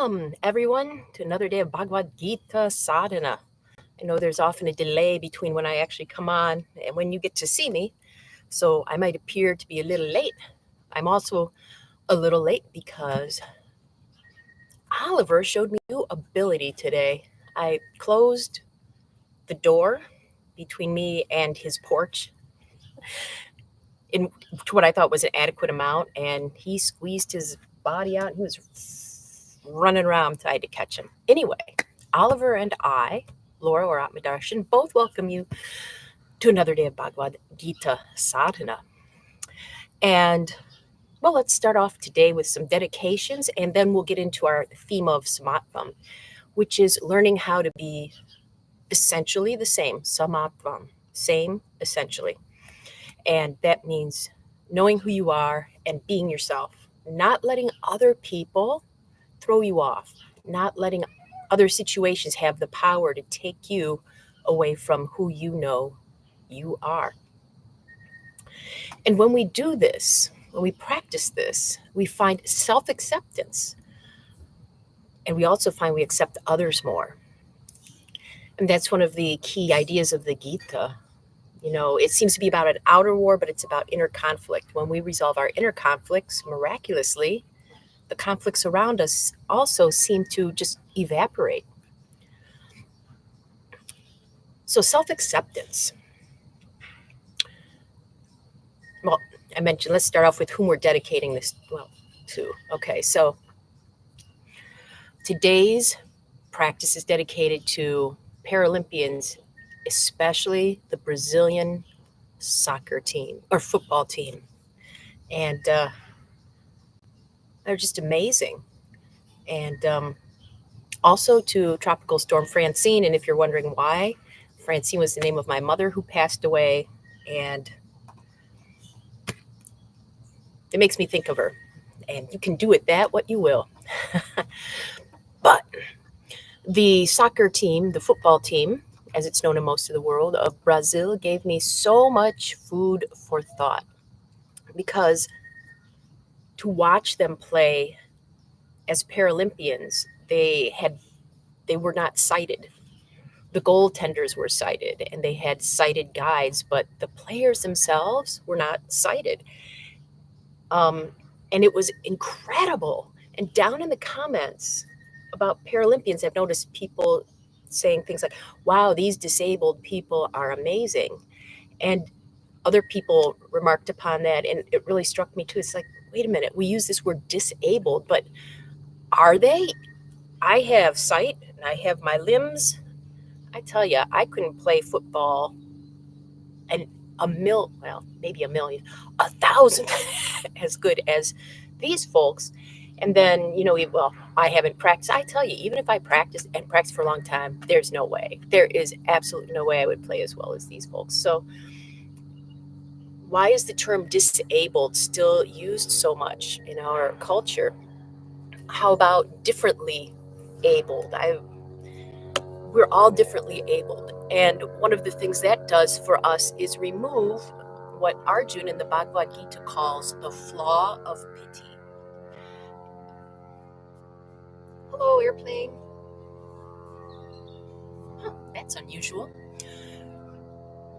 Welcome, everyone, to another day of Bhagavad Gita Sadhana. I know there's often a delay between when I actually come on and when you get to see me, so I might appear to be a little late. I'm also a little late because Oliver showed me new ability today. I closed the door between me and his porch in to what I thought was an adequate amount, and he squeezed his body out and he was running around. I had to catch him. Anyway, Oliver and I, Laura or Atmadarshan, both welcome you to another day of Bhagavad Gita Sadhana. And well, let's start off today with some dedications, and then we'll get into our theme of Samatvam, which is learning how to be essentially the same. Samatvam, same essentially. And that means knowing who you are and being yourself, not letting other people throw you off, not letting other situations have the power to take you away from who you know you are. And when we do this, when we practice this, we find self-acceptance. And we also find we accept others more. And that's one of the key ideas of the Gita. You know, it seems to be about an outer war, but it's about inner conflict. When we resolve our inner conflicts, miraculously, the conflicts around us also seem to just evaporate. So self-acceptance. Well, I mentioned, let's start off with whom we're dedicating this to. Okay, so today's practice is dedicated to Paralympians, especially the Brazilian soccer team or football team. And they're just amazing. And also to Tropical Storm Francine. And if you're wondering why, Francine was the name of my mother who passed away. And it makes me think of her. And you can do with that what you will. But the soccer team, the football team, as it's known in most of the world, of Brazil, gave me so much food for thought. Because to watch them play as Paralympians, they were not sighted. The goaltenders were sighted, and they had sighted guides, but the players themselves were not sighted. And it was incredible. And down in the comments about Paralympians, I've noticed people saying things like, wow, these disabled people are amazing. And other people remarked upon that, and it really struck me too. It's like, wait a minute, we use this word disabled, but are they? I have sight and I have my limbs. I tell you, I couldn't play football and maybe a million, 1,000 as good as these folks. And then, I haven't practiced. I tell you, even if I practiced for a long time, there's no way. There is absolutely no way I would play as well as these folks. So why is the term disabled still used so much in our culture? How about differently abled? We're all differently abled. And one of the things that does for us is remove what Arjuna in the Bhagavad Gita calls the flaw of pity. Hello, airplane. That's unusual.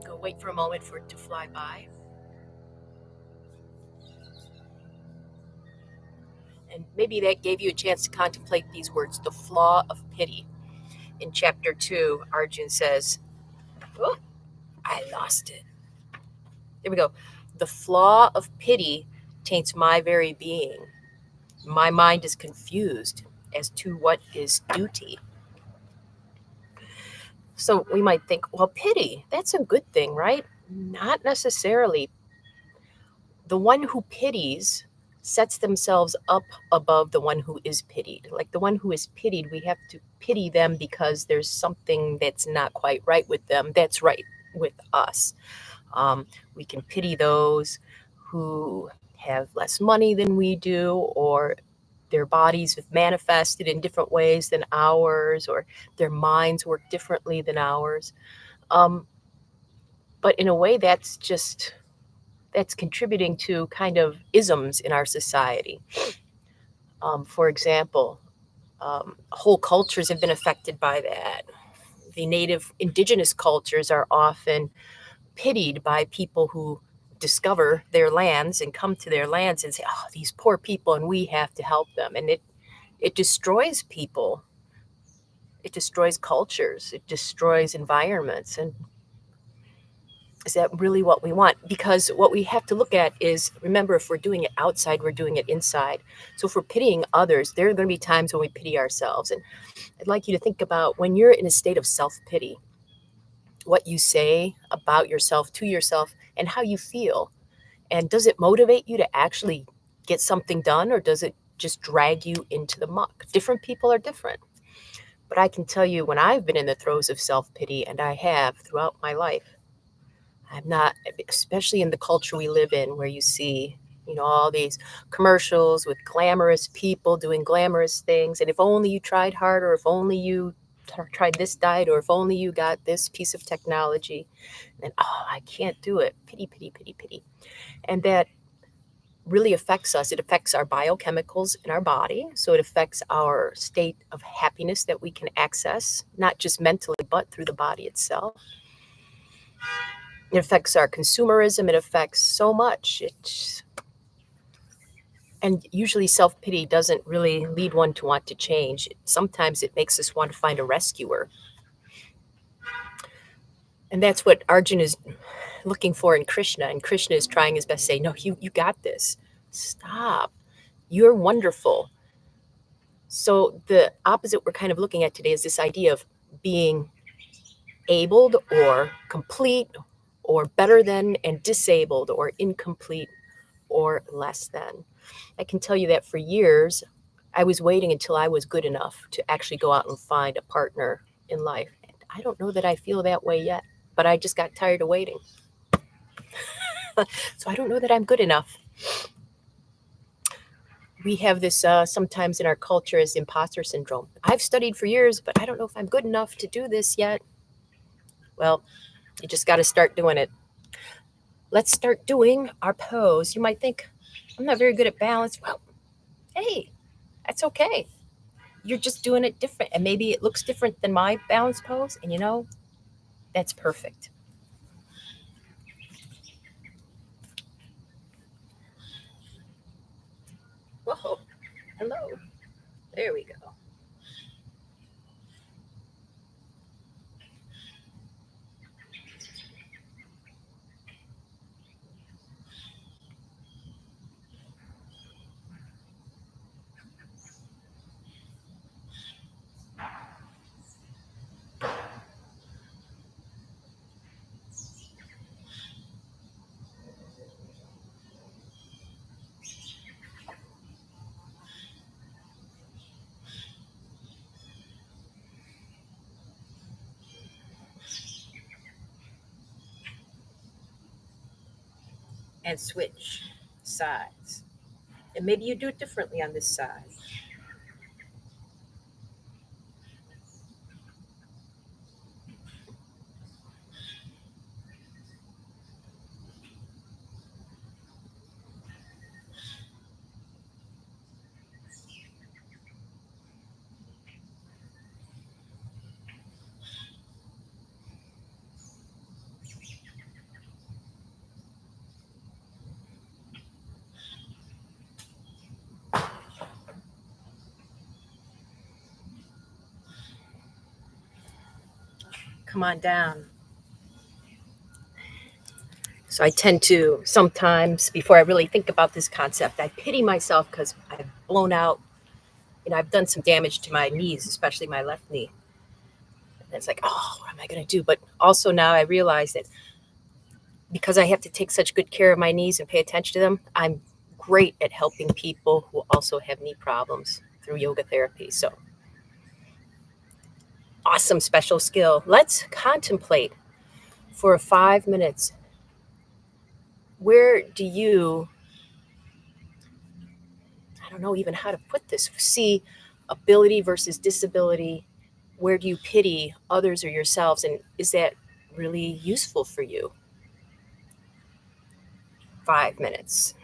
Go wait for a moment for it to fly by. And maybe that gave you a chance to contemplate these words, the flaw of pity. In chapter 2, Arjuna says, oh, I lost it. There we go. The flaw of pity taints my very being. My mind is confused as to what is duty. So we might think, well, pity, that's a good thing, right? Not necessarily. The one who pities sets themselves up above the one who is pitied. Like the one who is pitied, we have to pity them because there's something that's not quite right with them that's right with us. We can pity those who have less money than we do, or their bodies have manifested in different ways than ours, or their minds work differently than ours. But in a way, that's contributing to kind of isms in our society. For example, Whole cultures have been affected by that. The native indigenous cultures are often pitied by people who discover their lands and come to their lands and say, oh, these poor people, and we have to help them. And it destroys people. It destroys cultures. It destroys environments. And is that really what we want? Because what we have to look at is, remember, if we're doing it outside, we're doing it inside. So if we're pitying others, there are going to be times when we pity ourselves. And I'd like you to think about when you're in a state of self-pity, what you say about yourself to yourself and how you feel. And does it motivate you to actually get something done, or does it just drag you into the muck? Different people are different. But I can tell you, when I've been in the throes of self-pity, and I have throughout my life, I'm not, especially in the culture we live in, where you see, all these commercials with glamorous people doing glamorous things. And if only you tried harder, if only you tried this diet, or if only you got this piece of technology, then, oh, I can't do it. Pity, pity, pity, pity. And that really affects us. It affects our biochemicals in our body. So it affects our state of happiness that we can access, not just mentally, but through the body itself. It affects our consumerism. It affects so much. And usually self-pity doesn't really lead one to want to change. Sometimes it makes us want to find a rescuer. And that's what Arjuna is looking for in Krishna. And Krishna is trying his best to say, no, you got this. Stop. You're wonderful. So the opposite we're kind of looking at today is this idea of being abled or complete or better than, and disabled or incomplete or less than. I can tell you that for years, I was waiting until I was good enough to actually go out and find a partner in life. And I don't know that I feel that way yet, but I just got tired of waiting. So I don't know that I'm good enough. We have this sometimes in our culture as imposter syndrome. I've studied for years, but I don't know if I'm good enough to do this yet. Well, you just got to start doing it. Let's start doing our pose. You might think, I'm not very good at balance. Well, hey, that's okay. You're just doing it different. And maybe it looks different than my balance pose. And that's perfect. Whoa, hello. There we go. And switch sides. And maybe you do it differently on this side. Come on down. So I tend to sometimes, before I really think about this concept, I pity myself because I've blown out. I've done some damage to my knees, especially my left knee. And it's like, oh, what am I going to do? But also now I realize that because I have to take such good care of my knees and pay attention to them, I'm great at helping people who also have knee problems through yoga therapy. So awesome special skill. Let's contemplate for 5 minutes. Where do you, I don't know even how to put this, see ability versus disability? Where do you pity others or yourselves? And is that really useful for you? 5 minutes.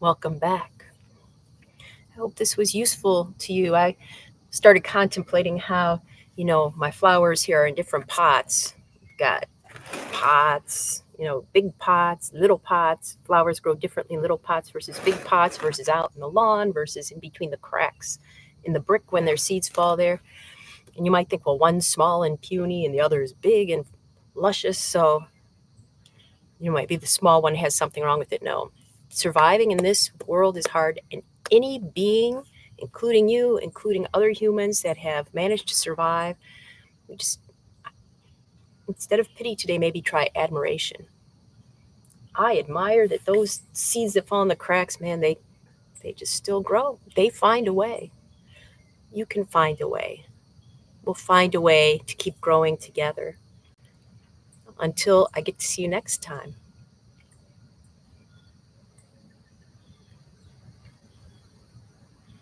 Welcome back. I hope this was useful to you. I started contemplating how, my flowers here are in different pots. Got pots, big pots, little pots. Flowers grow differently in little pots versus big pots versus out in the lawn versus in between the cracks in the brick when their seeds fall there. And you might think, well, one's small and puny and the other is big and luscious. So might be the small one has something wrong with it. No, surviving in this world is hard. And any being, including you, including other humans that have managed to survive, we just, instead of pity today, maybe try admiration. I admire that those seeds that fall in the cracks, man, they just still grow. They find a way. You can find a way. We'll find a way to keep growing together. Until I get to see you next time.